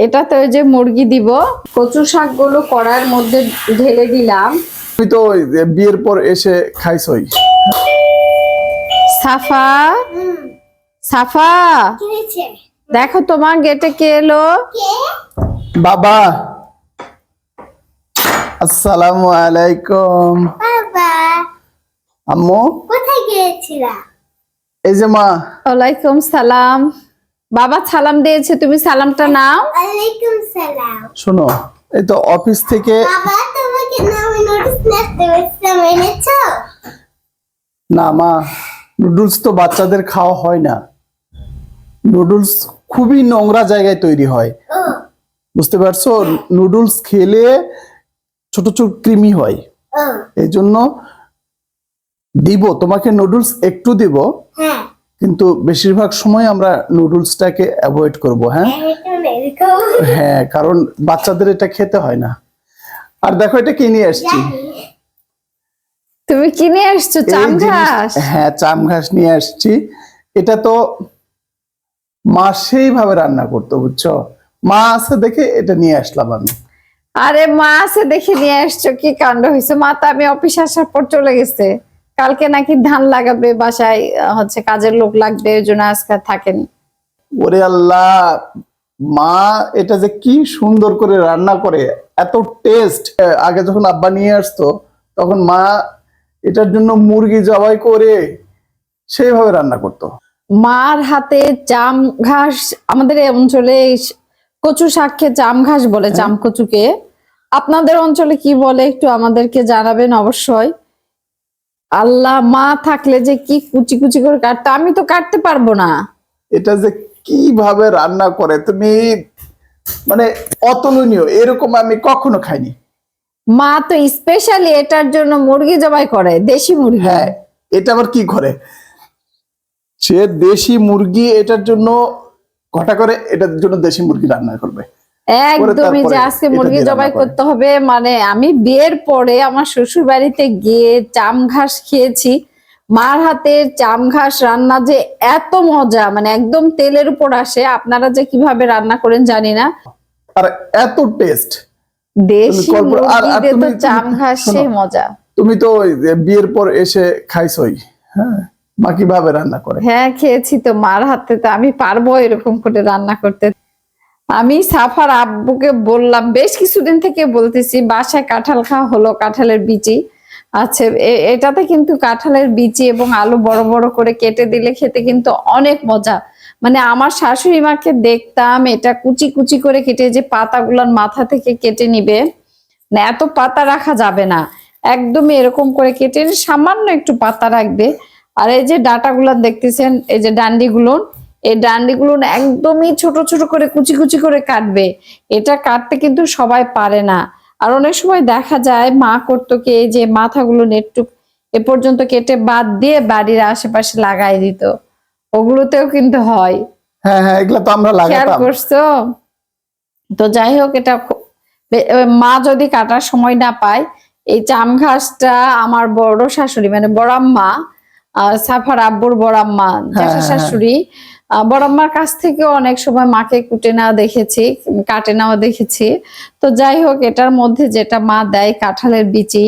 এটা তো ওই যে মুরগি দিব, কচু শাকগুলো কড়ার মধ্যে ঢেলে দিলাম। তুমি তো ওই যে বিয়ের পর এসে খাইছই। সাফা, সাফা, দেখো তোমার গেটে কে এলো। বাবা, আসসালামু আলাইকুম। বাবা, আম্মু, কোথায় গিয়েছিলা? এই যে মা। ওয়ালাইকুম সালাম। বাবা সালাম দিয়েছে, তুমি সালামটা নাও। ওয়ালাইকুম সালাম। শোনো, এই তো অফিস থেকে। বাবা, তোমাকে না আমি নোটিস নাচতে বলছিলাম, এনেছো? না মা, নুডলস তো বাচ্চাদের খাওয়া হয় না। নুডলস খুবই নোংরা জায়গায় তৈরি হয়, ও, বুঝতে পারছো? নুডলস খেলে ছোট ছোট কৃমি হয়। ও, এই জন্য দিব তোমাকে, নুডলস একটু দিব, হ্যাঁ, কিন্তু বেশিরভাগ সময় আমরা নুডলসটাকে অ্যাভয়েড করব। হ্যাঁ এরকম হ্যাঁ, কারণ বাচ্চাদের এটা খেতে হয় না। আর দেখো এটা কি নিয়ে আসছি। জানি। তুমি কিনে আসছো এই চাম জিনিস- ঘাস। হ্যাঁ, চাম ঘাস নিয়ে আসছি। এটা তো মা সেইভাবে রান্না করতো, বুঝছো? মা আছে দেখে এটা নিয়ে আসলাম আমি। আরে মা আছে দেখে নিয়ে আসছো, কি কাণ্ড হয়েছে। মা তো আমি অফিস আসার পর চলে গেছে। কালকে নাকি ধান লাগাবে বাসায়, হচ্ছে কাজের লোক লাগবে, ওই জন্য আজকে থাকেনি। ওরে আল্লাহ, মা এটা যে কি সুন্দর করে রান্না করে, এত টেস্ট। আগে যখন আব্বা নিয়ে আসতো তখন মা এটার জন্য মুরগি জবাই করে সেইভাবে রান্না করতো। মার হাতে চাম ঘাস, আমাদের এই অঞ্চলে কচু শাককে চাম ঘাস বলে, চাম কচুকে। আপনাদের অঞ্চলে কি বলে একটু আমাদেরকে জানাবেন অবশ্যই। আল্লাহ, মা থাকলে যে কি কুচি কুচি করে কাটতে, আমি তো কাটতে পারবো না। এটা যে কিভাবে রান্না করে তুমি, মানে অতুলনীয়, এরকম আমি কখনো খাইনি। মা তো স্পেশালি এটার জন্য মুরগি জবাই করে, দেশি মুরগি। হ্যাঁ, এটা আবার কি করে, সে দেশি মুরগি এটার জন্য ঘটা করে, এটার জন্য দেশি মুরগি রান্না করবে। একদমই, যে তারপরে আজকে এটা মুরগি দিয়ে জবাই রান্না করে। করতে হবে। মানে আমি বিয়ের পরে আমার শ্বশুর বাড়িতে গিয়ে চাম ঘাস খেয়েছি। মার হাতের চাম ঘাস রান্না যে এত মজা, মানে একদম তেলের উপর আসে। আপনারা যে কিভাবে রান্না করেন জানি না। আর এত টেস্ট, দেশি আর মুরগি দিয়ে তো তুমি চাম ঘাস শোনো, সেই মজা। তুমি তো ওই যে বিয়ের পর এসে খাইছই। হ্যাঁ, মা কিভাবে রান্না করে। হ্যাঁ খেয়েছি তো মার হাতে, তো আমি পারবো এরকম করে রান্না করতে। আমি সাফার আব্বুকে বললাম, বেশ কিছুদিন থেকে বলতেছি, বাসায় কাঁঠাল খাওয়া হলো, কাঁঠালের বিচি আছে। এটাতে কিন্তু কাঁঠালের বিচি এবং আলু বড় বড় করে কেটে দিলে খেতে কিন্তু অনেক মজা। মানে আমার শাশুড়ি মাকে দেখতাম এটা কুচি কুচি করে কেটে, যে পাতাগুলোর মাথা থেকে কেটে নিবে না, এত পাতা রাখা যাবে না, একদমই এরকম করে কেটে সামান্য একটু পাতা রাখবে। আর এই যে ডাটাগুলো দেখতেছেন, এই যে ডান্ডিগুলো, এই ডান্ডিগুলো একদমই ছোট ছোট করে কুচি কুচি করে কাটবে। এটা কাটতে কিন্তু সবাই পারে না। আর অনেক সময় দেখা যায় মা করতো কি, এই যে মাথাগুলো নেটটুক এ পর্যন্ত কেটে বাদ দিয়ে বাড়ির আশেপাশে লাগাই দিত। ওগুলোতেও কিন্তু হয়, হ্যাঁ হ্যাঁ, এগুলা তো আমরা খেয়াল লাগাতাম। করছো? তো যাই হোক, এটা মা যদি কাটার সময় না পায়, এই চাম ঘাসটা আমার বড় শাশুড়ি, মানে বড়াম্মা, সাফার আব্বুর বড়াম্মা, জ্যাঠা হ্যাঁ। শাশুড়ি, বড়াম্মার কাছ থেকে অনেক সময় মাকে কুটে নেওয়া দেখেছি, কাটে নেওয়া দেখেছি। তো যাই হোক, এটার মধ্যে যেটা মা দেয় কাঁঠালের বিচি,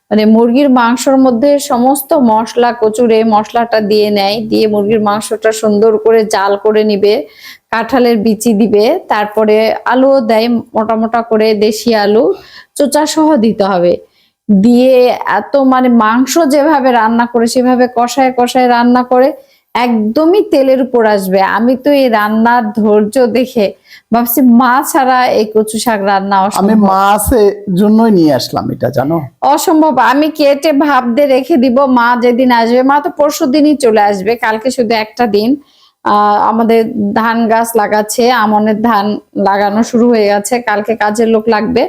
মানে মুরগির মাংসের মধ্যে সমস্ত মশলা, কচুরে মশলাটা দিয়ে নেয়, দিয়ে মুরগির মাংসটা সুন্দর করে জাল করে নিবে, কাঁঠালের বিচি দিবে, তারপরে আলুও দেয় মোটা মোটা করে, দেশি আলু চোচা সহ দিতে হবে। দিয়ে এত, মানে মাংস যেভাবে রান্না করে সেভাবে কষায় কষায় রান্না করে একদমই তেলের উপর আসবে। আমি তো এই রান্নার ধৈর্য দেখে ভাবছি মা ছাড়া এই কচু শাক রান্না আমি অসম্ভব। মা আছে জন্যই নিয়ে আসলাম এটা, জানো? অসম্ভব। আমি কেটে ভাপ দিয়ে রেখে দিব, মা যেদিন আসবে, মা তো পরশু দিনই চলে আসবে, কালকে শুধু একটা দিন। আমাদের ধান গাছ লাগাচ্ছে, আমনের ধান লাগানো শুরু হয়ে গেছে, কালকে কাজের লোক লাগবে।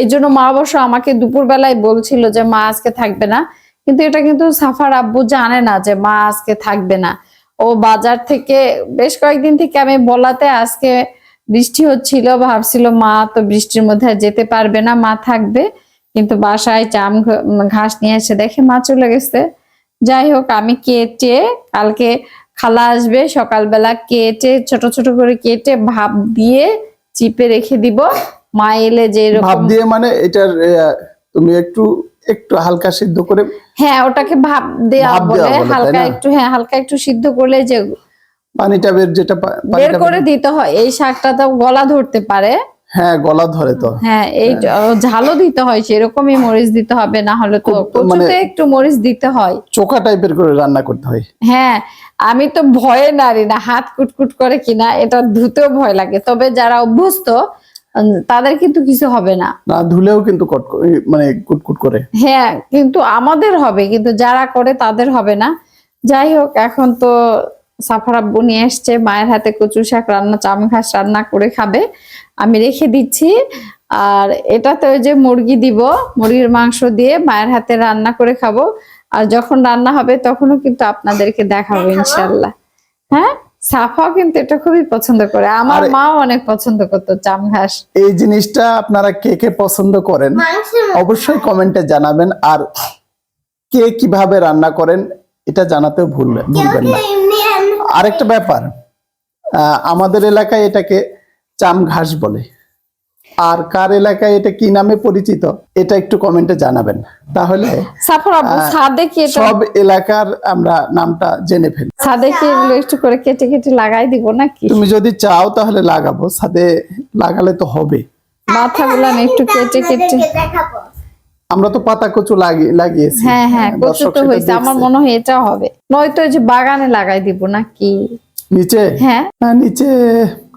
এই জন্য মা অবশ্য আমাকে দুপুর বেলায় বলছিল যে মা আজকে থাকবে না, কিন্তু এটা কিন্তু সাফার আব্বু জানে না যে মা আজকে থাকবে না। ও বাজার থেকে বেশ কয়েকদিন থেকে আমি বলাতে, আজকে বৃষ্টি হচ্ছিল, ভাবছিল মা তো বৃষ্টির মধ্যে আর যেতে পারবে না, মা থাকবে। কিন্তু বাসায় চাম ঘাস নিয়ে এসে দেখে মা চলে গেছে। যাই হোক, আমি কেটে, কালকে খালা আসবে সকালবেলা, কেটে ছোট ছোট করে কেটে ভাপ দিয়ে চিপে রেখে দিব। মা এলে যে ভাপ এরকম, দিয়ে মানে এটার তুমি একটু একটু হালকা সিদ্ধ করে হ্যাঁ ওটাকে ভাপ দেওয়া ভাপ দেওয়া বলে, বলে, তাই হালকা না? একটু, হ্যাঁ হালকা একটু সিদ্ধ করলে যে পানিটা বের, যেটা বের পানিটা করে দিতে হয়। এই শাকটা তো গলা ধরতে পারে, হ্যাঁ গলা ধরে তো। হ্যাঁ এই ঝালও দিতে হয়, সেরকমই মরিচ দিতে হবে, না হলে তো খুব মানে কচুতে একটু মরিচ দিতে হয়। চোখা টাইপের করে রান্না করতে হয়। হ্যাঁ আমি তো ভয়ে নারি না, হাত কুটকুট করে কিনা, এটা ধুতেও ভয় লাগে। তবে যারা অভ্যস্ত তাদের কিন্তু কিছু হবে না। না ধুলেও কিন্তু মানে কুটকুট করে। হ্যাঁ কিন্তু আমাদের হবে, কিন্তু যারা করে তাদের হবে না। যাই হোক, এখন তো সাফার আব্বু নিয়ে এসছে, মায়ের হাতে কচু শাক রান্না, চাম ঘাস রান্না করে খাবে, আমি রেখে দিচ্ছি। আর এটাতে ওই যে মুরগি দিব, মুরগির মাংস দিয়ে মায়ের হাতে রান্না করে খাবো। আর যখন রান্না হবে তখনও কিন্তু আপনাদেরকে দেখাবো ইনশাল্লাহ। হ্যাঁ সাফাও কিন্তু এটা খুবই পছন্দ করে, আমার আরে- মাও অনেক পছন্দ করতো চাম ঘাস। এই জিনিসটা আপনারা কে কে পছন্দ করেন অবশ্যই কমেন্টে জানাবেন, আর কে কিভাবে রান্না করেন এটা জানাতেও ভুলবেন না। এমনি আরেকটা ব্যাপার, আমাদের এলাকায় এটাকে চাম ঘাস বলে, আর কার এলাকায় এটা কি নামে পরিচিত এটা একটু কমেন্টে জানাবেন, তাহলে সাফার আব্বু ছাদে কি এটা, সব এলাকার আমরা নামটা জেনে ফেলি। ছাদে কি এগুলো একটু করে কেটে কেটে লাগাই দিব নাকি? তুমি যদি চাও তাহলে লাগাবো, ছাদে লাগালে তো হবে। মাথাগুলো আমি একটু কেটে কেটে, আপনাদেরকে দেখাবো। আমরা তো পাতা কচু লাগিয়েছি। হ্যাঁ হ্যাঁ কচু দর্শক তো সেটা হয়েছে, আমার দেখছে। মনে হয় এটা হবে, নয়তো ওই যে বাগানে লাগাই দিব নাকি? নিচে, হ্যাঁ হ্যাঁ নিচে,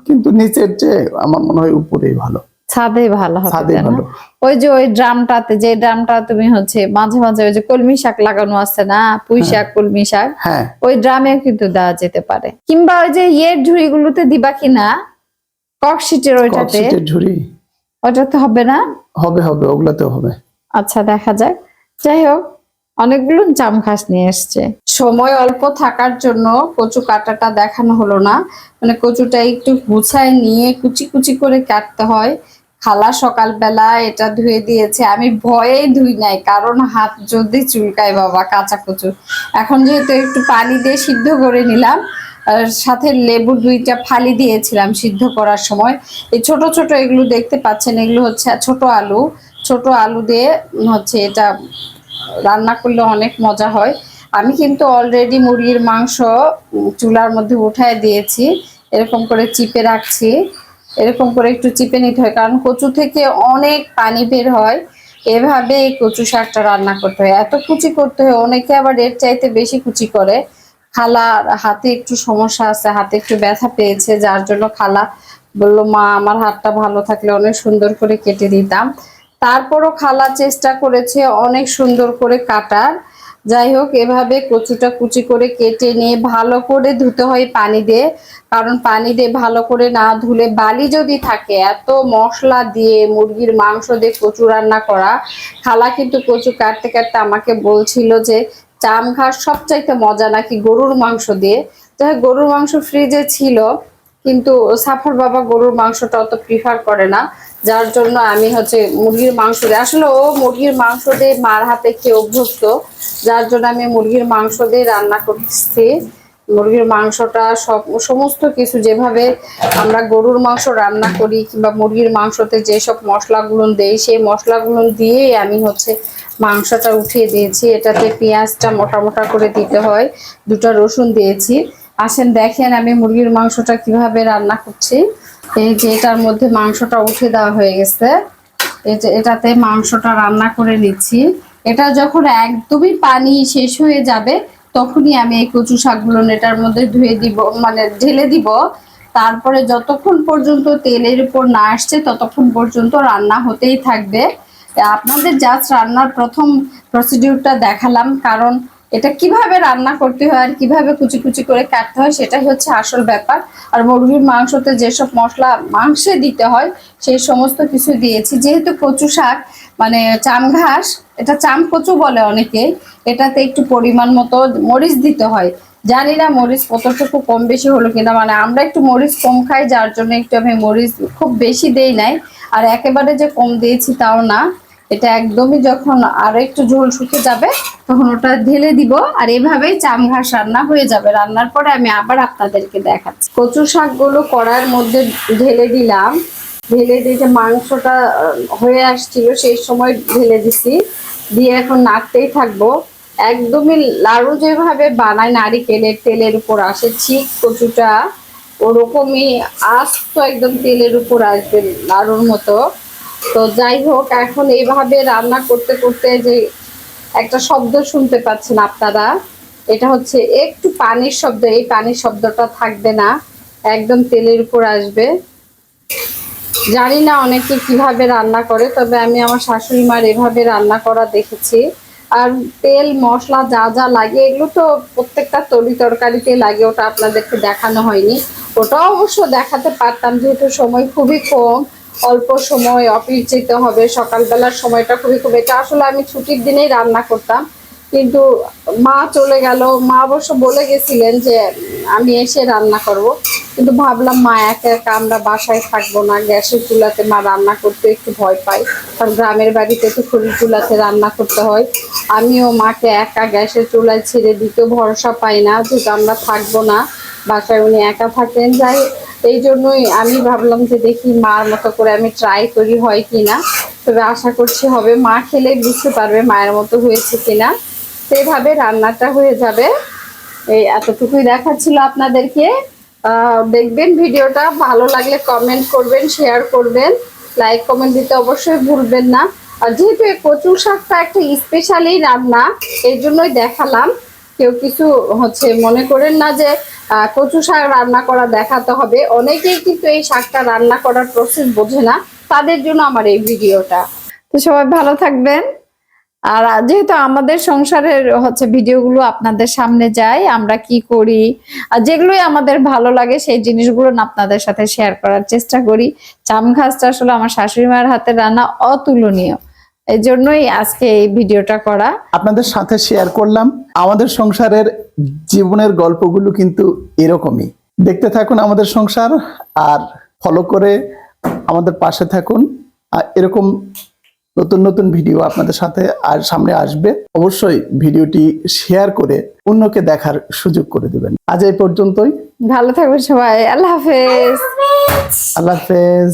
কিন্তু নিচের চেয়ে আমার মনে হয় উপরেই ভালো। ছাদে ভালো হবে, ছাদে তাই না? ভালো। ওই যে ওই ড্রামটাতে, যে ড্রামটা তুমি হচ্ছে মাঝে মাঝে ওই যে কলমি শাক লাগানো আছে না, পুঁই শাক কলমি শাক, হ্যাঁ ওই ড্রামেও কিন্তু দেওয়া যেতে পারে। কিংবা ওই যে ইয়ের ঝুড়িগুলোতে দিবা কিনা, ককশিটের ওইটাতে, ককশিটের ঝুড়ি ওইটাতে হবে না? হবে হবে, ওগুলাতেও হবে। আচ্ছা দেখা যাক। যাই হোক, অনেকগুলো জাম ঘাস নিয়ে এসছে। সময় অল্প থাকার জন্য কচু কাটাটা দেখানো হলো না, মানে কচুটা একটু গুছায় নিয়ে কুচি কুচি করে কাটতে হয়। খালা সকালবেলা এটা ধুয়ে দিয়েছে, আমি ভয়েই ধুই নাই, কারণ হাত যদি চুলকায় বাবা, কাঁচা কচু। এখন যেহেতু একটু পানি দিয়ে সিদ্ধ করে নিলাম, আর সাথে লেবু 2টা ফালি দিয়েছিলাম সিদ্ধ করার সময়। এই ছোট ছোট এগুলো দেখতে পাচ্ছেন, এগুলো হচ্ছে ছোট আলু। ছোট আলু দিয়ে হচ্ছে এটা রান্না করলে অনেক মজা হয়। আমি কিন্তু অলরেডি মুরগির মাংস চুলার মধ্যে উঠায় দিয়েছি, এরকম করে চিপে রাখছি। এরকম করে একটু চিপে নিতে হয়, কারণ কচু থেকে অনেক পানি বের হয়। এভাবে এই কচু শাকটা রান্না করতে হয়, এত কুচি করতে হয়। অনেকে আবার এর চাইতে বেশি কুচি করে। খালার হাতে একটু সমস্যা আছে, হাতে একটু ব্যথা পেয়েছে, যার জন্য খালা বললো মা আমার হাতটা ভালো থাকলে অনেক সুন্দর করে কেটে দিতাম। তারপরও খালা চেষ্টা করেছে অনেক সুন্দর করে কাটার। যাই হোক, এভাবে কচুটা কুচি করে কেটে নিয়ে ভালো করে ধুতে হয় পানি দিয়ে, কারণ পানি দিয়ে ভালো করে না ধুলে বালি যদি থাকে, এত মশলা দিয়ে মুরগির মাংস দিয়ে কচু রান্না করা। খালা কিন্তু কচু কাটতে কাটতে আমাকে বলছিল যে চাম ঘাস সবচাইতে মজা নাকি গরুর মাংস দিয়ে। যাই হোক, গরুর মাংস ফ্রিজে ছিল, কিন্তু সাফার বাবা গরুর মাংসটা অত প্রিফার করে না, যার জন্য আমি হচ্ছে মুরগির মাংস দিয়ে, আসলে ও মুরগির মাংস দিয়ে মার হাতে খেয়ে অভ্যস্ত, যার জন্য আমি মুরগির মাংস দিয়ে রান্না করছি। মুরগির মাংসটা সমস্ত কিছু যেভাবে আমরা গরুর মাংস রান্না করি কিংবা মুরগির মাংসতে যেসব মশলাগুলো দেই, সেই মশলাগুলো দিয়েই আমি হচ্ছে মাংসটা উঠিয়ে দিয়েছি। এটাতে পেঁয়াজটা মোটা মোটা করে দিতে হয়, 2টা রসুন দিয়েছি। আসেন দেখেন আমি মুরগির মাংসটা কিভাবে রান্না করছি। এই যে এটার মধ্যে মাংসটা উঠে দেওয়া হয়ে গেছে, এটাতে মাংসটা রান্না করে নিচ্ছি। এটা যখন একদমই পানি শেষ হয়ে যাবে, তখনই আমি এই কচু শাকগুলো এটার মধ্যে ধুয়ে দিব, মানে ঢেলে দিব। তারপরে যতক্ষণ পর্যন্ত তেলের উপর না আসছে ততক্ষণ পর্যন্ত রান্না হতেই থাকবে। আপনাদের জাস্ট রান্নার প্রথম প্রসিডিউরটা দেখালাম, কারণ এটা কিভাবে রান্না করতে হয় আর কিভাবে কুচি কুচি করে কাটতে হয় সেটাই হচ্ছে আসল ব্যাপার। আর মুরগির মাংসতে যেসব মশলা মাংসে দিতে হয় সেই সমস্ত কিছু দিয়েছি। যেহেতু কচু শাক মানে চাম ঘাস, এটা চাম কচু বলে অনেকে, এটাতে একটু পরিমাণ মতো মরিচ দিতে হয়। জানি না মরিচ কতটুকু কম বেশি হলো কিনা, মানে আমরা একটু মরিচ কম খাই, যার জন্য একটু আমি মরিচ খুব বেশি দেই নাই, আর একেবারে যে কম দিয়েছি তাও না। এটা একদমই যখন আরো একটু ঝোল শুকিয়ে যাবে তখন ওটা ঢেলে দিব, আর এভাবেই চাম ঘাস রান্না হয়ে যাবে। রান্নার পরে আমি আবার আপনাদেরকে দেখাচ্ছি। কচু শাকগুলো কড়ার মধ্যে ঢেলে দিলাম, ঢেলে দিয়ে যে মাংসটা হয়ে আসছিল সেই সময় ঢেলে দিছি, দিয়ে এখন নাড়তেই থাকবো। একদমই লাড়ু যেভাবে বানায় নারিকেলের তেলের উপর আসে, ঠিক কচুটা ওরকমই আস্ত একদম তেলের উপর আসবে লাড়ুর মতো। তো যাই হোক, এখন এইভাবে রান্না করতে করতে যে একটা শব্দ শুনতে পাচ্ছেন আপনারা, এটা হচ্ছে একটু পানির শব্দ। এই পানির শব্দটা থাকবে না, একদম তেলের উপর আসবে। জানি না অনেকে কিভাবে রান্না করে, তবে আমি আমার শাশুড়ি মার এভাবে রান্না করা দেখেছি। আর তেল মশলা যা যা লাগে এগুলো তো প্রত্যেকটা তরি তরকারিতে লাগে, ওটা আপনাদেরকে দেখানো হয়নি। ওটাও অবশ্য দেখাতে পারতাম, যেহেতু সময় খুবই কম, অল্প সময়, অফিস যেতে হবে, সকালবেলার সময়টা খুবই কম। এটা আসলে আমি ছুটির দিনেই রান্না করতাম, কিন্তু মা চলে গেল। মা অবশ্য বলে গেছিলেন যে আমি এসে রান্না করব, কিন্তু ভাবলাম মা একা একা আমরা বাসায় থাকবো না, গ্যাসের চুলাতে মা রান্না করতে একটু ভয় পাই, কারণ গ্রামের বাড়িতে তো খড়ির চুলাতে রান্না করতে হয়। আমিও মাকে একা গ্যাসের চুলায় ছেড়ে দিতেও ভরসা পাই না, যেহেতু আমরা থাকবো না বাসায়, উনি একা থাকেন। যাই, এই জন্যই আমি ভাবলাম যে দেখি মার মতো করে আমি ট্রাই করি হয় কিনা। তবে আশা করছি হবে, মা খেলে বুঝতে পারবে মায়ের মতো হয়েছে কিনা। সেভাবে রান্নাটা হয়ে যাবে। এই এতটুকুই দেখাচ্ছিল আপনাদেরকে। দেখবেন ভিডিওটা, ভালো লাগলে কমেন্ট করবেন, শেয়ার করবেন, লাইক কমেন্ট দিতে অবশ্যই ভুলবেন না। আর যেহেতু এই কচু শাকটা একটা স্পেশালি রান্না, এই জন্যই দেখালাম। কেউ কিছু মনে করেন না যে কচু শাক রান্না করা দেখাতে হবে। অনেকেই কিন্তু এই শাকটা রান্না করার প্রসেস বোঝে না, তাদের জন্য আমার এই ভিডিওটা। তো সবাই ভালো থাকবেন। আর যেহেতু আমাদের সংসারের ভিডিওগুলো আপনাদের সামনে যায়, আমরা কি করি আর যেগুলোই আমাদের ভালো লাগে সেই জিনিসগুলো না আপনাদের সাথে শেয়ার করার চেষ্টা করি। চাম ঘাসটা আসলে আমার শাশুড়ি মায়ের হাতের রান্না অতুলনীয়, এই জন্যই আজকে এই ভিডিওটা করা। আপনাদের সাথে শেয়ার করলাম। আমাদের সংসারের জীবনের গল্পগুলো কিন্তু এরকমই। দেখতে থাকুন আমাদের সংসার, আর ফলো করে আমাদের পাশে থাকুন। আর এরকম নতুন নতুন ভিডিও আপনাদের সাথে আর সামনে আসবে। অবশ্যই ভিডিওটি শেয়ার করে অন্যকে দেখার সুযোগ করে দিবেন। আজ এই পর্যন্তই। ভালো থাকবেন সবাই, আল্লাহ হাফেজ। আল্লাহ হাফেজ।